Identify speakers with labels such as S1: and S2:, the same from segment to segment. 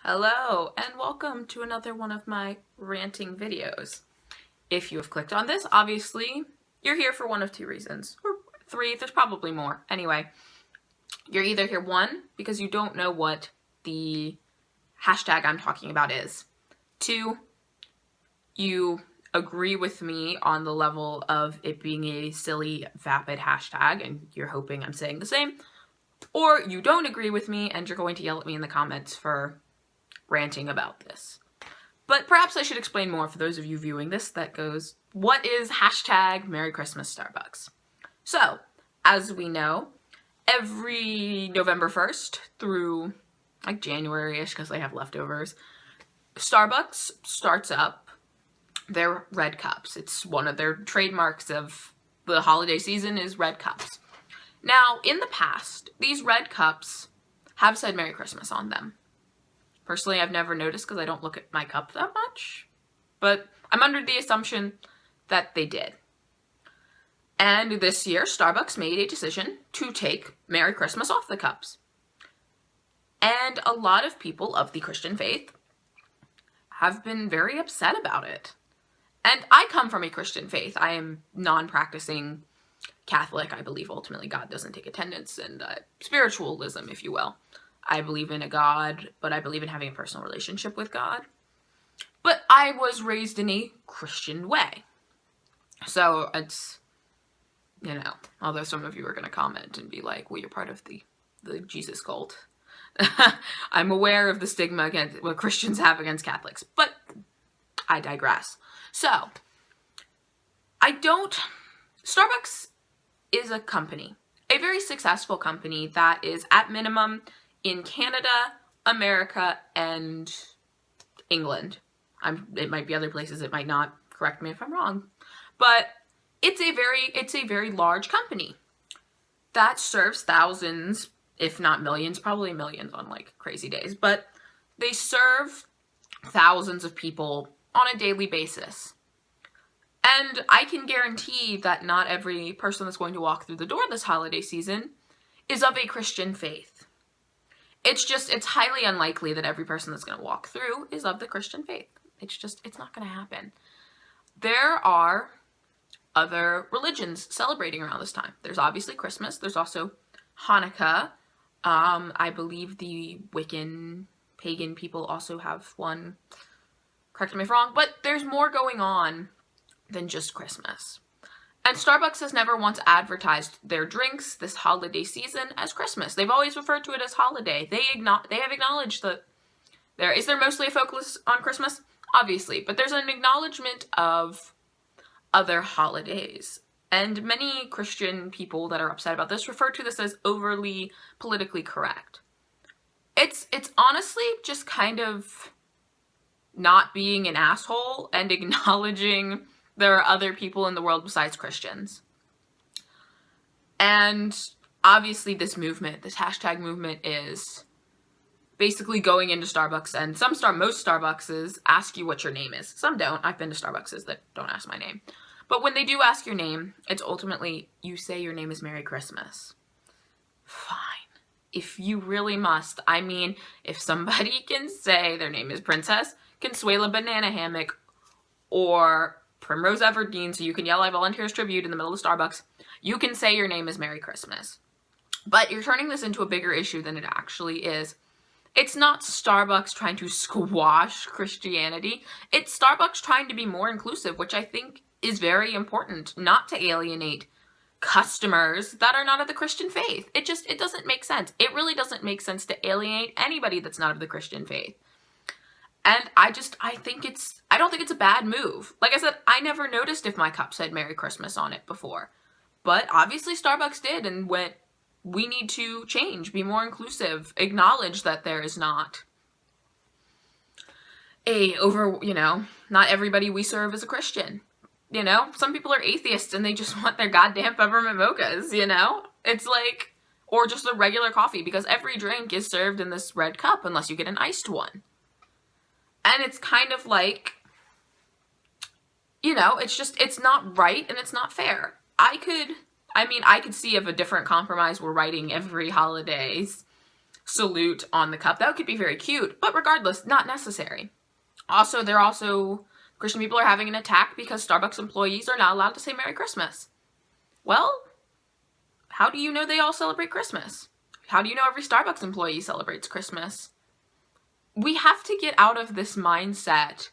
S1: Hello, and welcome to another one of my ranting videos. If you have clicked on this, obviously, you're here for one of two reasons. Or three, there's probably more. Anyway, you're either here, one, because you don't know what the hashtag I'm talking about is. Two, you agree with me on the level of it being a silly, vapid hashtag, and you're hoping I'm saying the same. Or you don't agree with me, and you're going to yell at me in the comments for ranting about this. But perhaps I should explain more for those of you viewing this that goes, what is hashtag Merry Christmas Starbucks? So, as we know, every November 1st through like January-ish, because they have leftovers, Starbucks starts up their red cups. It's one of their trademarks of the holiday season is red cups. Now, in the past, these red cups have said Merry Christmas on them. Personally, I've never noticed because I don't look at my cup that much, but I'm under the assumption that they did. And this year, Starbucks made a decision to take Merry Christmas off the cups. And a lot of people of the Christian faith have been very upset about it. And I come from a Christian faith. I am non-practicing Catholic. I believe ultimately God doesn't take attendance, and spiritualism, if you will. I believe in a God, but I believe in having a personal relationship with God. But I was raised in a Christian way. So it's, although some of you are going to comment and be like, well, you're part of the Jesus cult. I'm aware of the stigma against what Christians have against Catholics, but I digress. So, Starbucks is a company, a very successful company that is at minimum in Canada, America, and England. It might be other places, it might not. Correct me if I'm wrong. But it's a very large company that serves thousands, if not millions, probably millions on like crazy days. But they serve thousands of people on a daily basis. And I can guarantee that not every person that's going to walk through the door this holiday season is of a Christian faith. It's highly unlikely that every person that's going to walk through is of the Christian faith. It's not going to happen. There are other religions celebrating around this time. There's obviously Christmas. There's also Hanukkah. I believe the Wiccan pagan people also have one. Correct me if I'm wrong, but there's more going on than just Christmas. And Starbucks has never once advertised their drinks this holiday season as Christmas. They've always referred to it as holiday. They have acknowledged that is there mostly a focus on Christmas? Obviously, but there's an acknowledgement of other holidays. And many Christian people that are upset about this refer to this as overly politically correct. It's honestly just kind of not being an asshole and acknowledging there are other people in the world besides Christians. And obviously this hashtag movement is basically going into Starbucks, and most Starbuckses ask you what your name is. Some don't. I've been to Starbuckses that don't ask my name. But when they do ask your name, it's ultimately, you say your name is Merry Christmas. Fine. If you really must. I mean, if somebody can say their name is Princess Consuela Banana Hammock or Primrose Everdeen, so you can yell, I volunteer as tribute in the middle of Starbucks, you can say your name is Merry Christmas. But you're turning this into a bigger issue than it actually is. It's not Starbucks trying to squash Christianity. It's Starbucks trying to be more inclusive, which I think is very important, not to alienate customers that are not of the Christian faith. It doesn't make sense. It really doesn't make sense to alienate anybody that's not of the Christian faith. And I don't think it's a bad move. Like I said, I never noticed if my cup said Merry Christmas on it before. But obviously Starbucks did and went, we need to change, be more inclusive, acknowledge that there is not not everybody we serve is a Christian. Some people are atheists and they just want their goddamn peppermint mochas, It's like, or just a regular coffee, because every drink is served in this red cup unless you get an iced one. And it's kind of like, it's not right and it's not fair. I could see if a different compromise were writing every holidays salute on the cup. That could be very cute, but regardless, not necessary. Also, Christian people are having an attack because Starbucks employees are not allowed to say Merry Christmas. Well, how do you know they all celebrate Christmas? How do you know every Starbucks employee celebrates Christmas? We have to get out of this mindset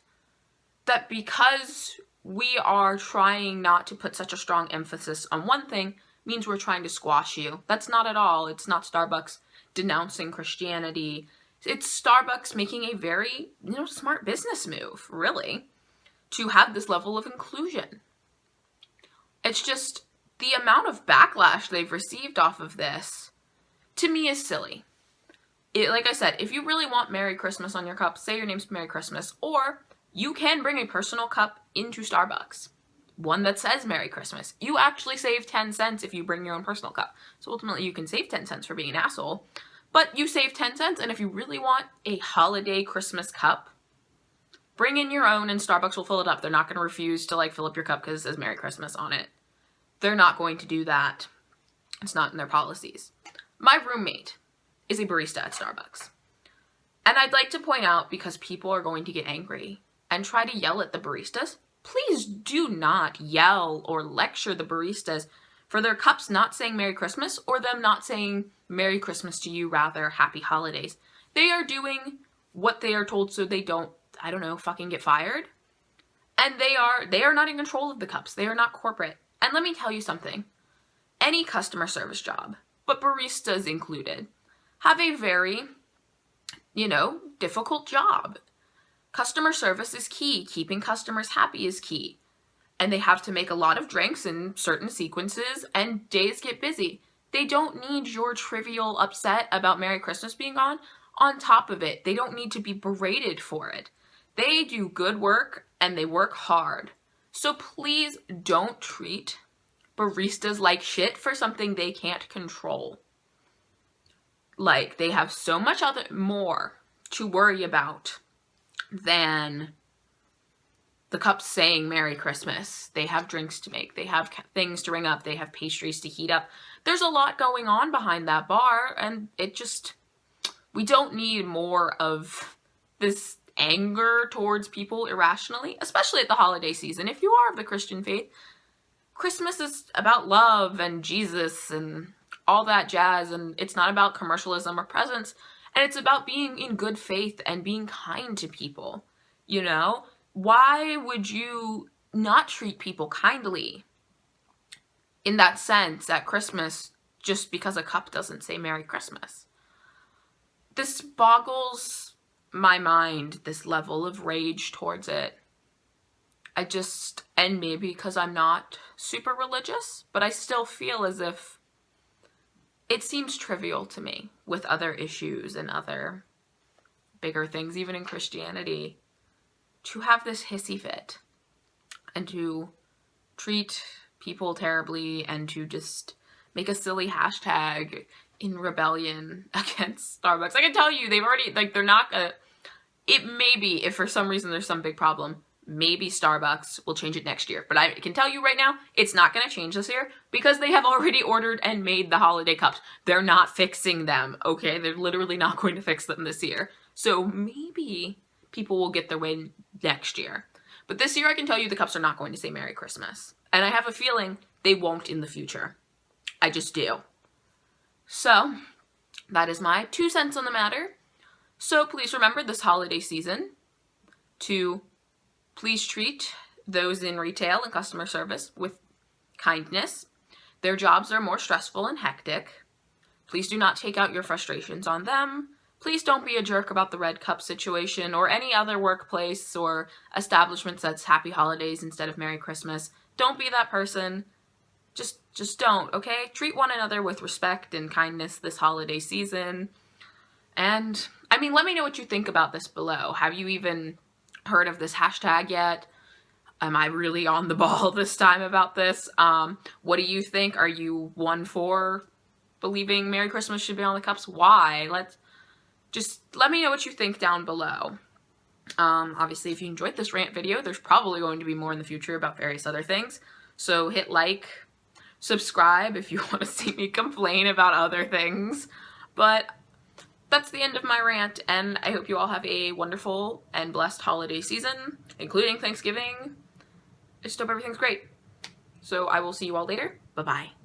S1: that because we are trying not to put such a strong emphasis on one thing means we're trying to squash you. That's not at all. It's not Starbucks denouncing Christianity. It's Starbucks making a very, smart business move, really, to have this level of inclusion. It's just the amount of backlash they've received off of this, to me, is silly. Like I said, if you really want Merry Christmas on your cup, say your name's Merry Christmas, or you can bring a personal cup into Starbucks, one that says Merry Christmas. You actually save 10 cents if you bring your own personal cup. So ultimately you can save 10 cents for being an asshole, but you save 10 cents, and if you really want a holiday Christmas cup, bring in your own and Starbucks will fill it up. They're not going to refuse to fill up your cup because it says Merry Christmas on it. They're not going to do that. It's not in their policies. My roommate is a barista at Starbucks. And I'd like to point out, because people are going to get angry and try to yell at the baristas, please do not yell or lecture the baristas for their cups not saying Merry Christmas or them not saying Merry Christmas to you, rather Happy Holidays. They are doing what they are told so they don't, fucking get fired. And they are not in control of the cups. They are not corporate. And let me tell you something. Any customer service job, but baristas included, have a very, difficult job. Customer service is key. Keeping customers happy is key. And they have to make a lot of drinks in certain sequences, and days get busy. They don't need your trivial upset about Merry Christmas being on top of it. They don't need to be berated for it. They do good work, and they work hard. So please don't treat baristas like shit for something they can't control. They have so much more to worry about than the cups saying Merry Christmas. They have drinks to make. They have things to ring up. They have pastries to heat up. There's a lot going on behind that bar, and we don't need more of this anger towards people irrationally, especially at the holiday season. If you are of the Christian faith, Christmas is about love and Jesus and all that jazz, and it's not about commercialism or presents, and it's about being in good faith and being kind to people. Why would you not treat people kindly in that sense at Christmas just because a cup doesn't say Merry Christmas? This boggles my mind, this level of rage towards it. And maybe because I'm not super religious, but I still feel as if it seems trivial to me with other issues and other bigger things, even in Christianity, to have this hissy fit and to treat people terribly and to just make a silly hashtag in rebellion against Starbucks. I can tell you, they've already, they're not gonna, it may be, if for some reason there's some big problem, maybe Starbucks will change it next year. But I can tell you right now, it's not going to change this year because they have already ordered and made the holiday cups. They're not fixing them, okay? They're literally not going to fix them this year. So maybe people will get their way next year. But this year, I can tell you the cups are not going to say Merry Christmas. And I have a feeling they won't in the future. I just do. So, that is my 2 cents on the matter. So please remember this holiday season to please treat those in retail and customer service with kindness. Their jobs are more stressful and hectic. Please do not take out your frustrations on them. Please don't be a jerk about the red cup situation or any other workplace or establishment that's Happy Holidays instead of Merry Christmas. Don't be that person. Just don't, okay? Treat one another with respect and kindness this holiday season. And, let me know what you think about this below. Have you even heard of this hashtag yet? Am I really on the ball this time about this? What do you think? Are you one for believing Merry Christmas should be on the cups? Why? Let me know what you think down below. Obviously, if you enjoyed this rant video, there's probably going to be more in the future about various other things. So hit like, subscribe if you want to see me complain about other things. But that's the end of my rant, and I hope you all have a wonderful and blessed holiday season, including Thanksgiving. I just hope everything's great. So I will see you all later. Bye-bye.